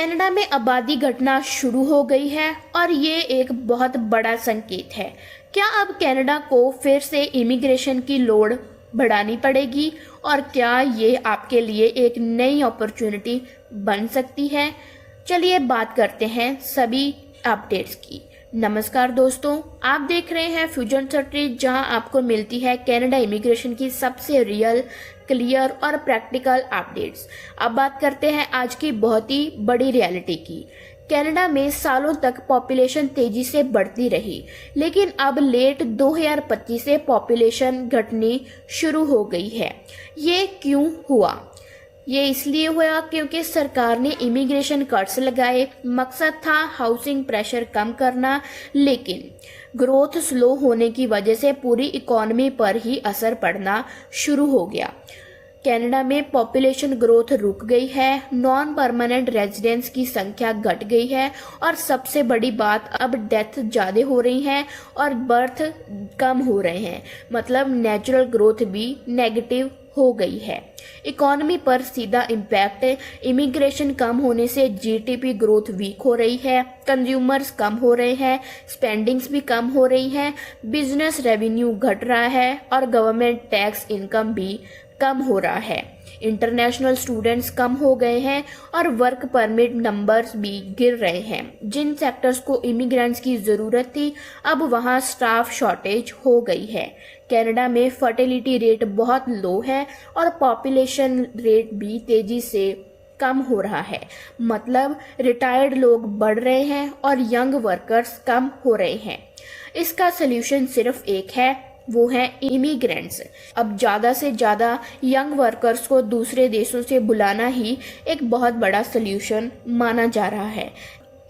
Canada में आबादी घटना शुरू हो गई है और ये एक बहुत बड़ा संकेत है। क्या अब कनाडा को फिर से इमिग्रेशन की लोड बढ़ानी पड़ेगी और क्या ये आपके लिए एक नई अपॉर्चुनिटी बन सकती है? चलिए बात करते हैं सभी अपडेट्स की। नमस्कार दोस्तों, आप देख रहे हैं फ्यूजन स्ट्रीट, जहां आपको मिलती है कनाडा इमिग्रेशन की सबसे रियल, क्लियर और प्रैक्टिकल अपडेट्स। अब बात करते हैं आज की बहुत ही बड़ी रियलिटी की। कनाडा में सालों तक पॉपुलेशन तेजी से बढ़ती रही, लेकिन अब लेट 2025 से पॉपुलेशन घटनी शुरू हो गई है। ये क्यों हुआ? ये इसलिए हुआ क्योंकि सरकार ने इमिग्रेशन कर्स लगाए। मकसद था हाउसिंग प्रेशर कम करना, लेकिन ग्रोथ स्लो होने की वजह से पूरी इकोनॉमी पर ही असर पड़ना शुरू हो गया। कनाडा में पॉपुलेशन ग्रोथ रुक गई है, नॉन परमानेंट रेजिडेंट्स की संख्या घट गई है और सबसे बड़ी बात, अब डेथ ज़्यादा हो रही हैं और बर्थ कम हो रहे हैं। मतलब नेचुरल ग्रोथ भी नेगेटिव हो गई है। इकोनॉमी पर सीधा इम्पैक्ट, इमिग्रेशन कम होने से जीडीपी ग्रोथ वीक हो रही है, कंज्यूमर्स कम हो रहे हैं, स्पेंडिंग्स भी कम हो रही है, बिजनेस रेवेन्यू घट रहा है और गवर्नमेंट टैक्स इनकम भी कम हो रहा है। इंटरनेशनल स्टूडेंट्स कम हो गए हैं और वर्क परमिट नंबर्स भी गिर रहे हैं। जिन सेक्टर्स को इमिग्रेंट्स की ज़रूरत थी, अब वहां स्टाफ शॉर्टेज हो गई है। कनाडा में फर्टिलिटी रेट बहुत लो है और पॉपुलेशन रेट भी तेजी से कम हो रहा है। मतलब रिटायर्ड लोग बढ़ रहे हैं और यंग वर्कर्स कम हो रहे हैं। इसका सल्यूशन सिर्फ एक है, वो है इमिग्रेंट्स। अब ज़्यादा से ज़्यादा यंग वर्कर्स को दूसरे देशों से बुलाना ही एक बहुत बड़ा सल्यूशन माना जा रहा है।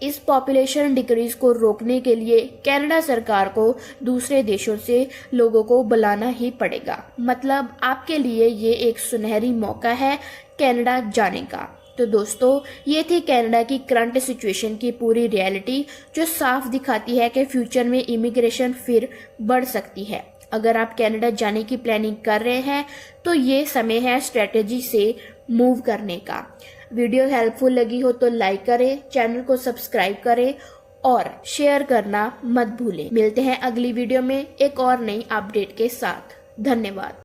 इस पॉपुलेशन डिक्रीज को रोकने के लिए कनाडा सरकार को दूसरे देशों से लोगों को बुलाना ही पड़ेगा। मतलब आपके लिए ये एक सुनहरी मौका है कनाडा जाने का। तो दोस्तों, ये थी कनाडा की करंट सिचुएशन की पूरी रियलिटी, जो साफ दिखाती है कि फ्यूचर में इमिग्रेशन फिर बढ़ सकती है। अगर आप कनाडा जाने की प्लानिंग कर रहे हैं तो ये समय है स्ट्रेटेजी से मूव करने का। वीडियो हेल्पफुल लगी हो तो लाइक करें, चैनल को सब्सक्राइब करें और शेयर करना मत भूलें। मिलते हैं अगली वीडियो में एक और नई अपडेट के साथ। धन्यवाद।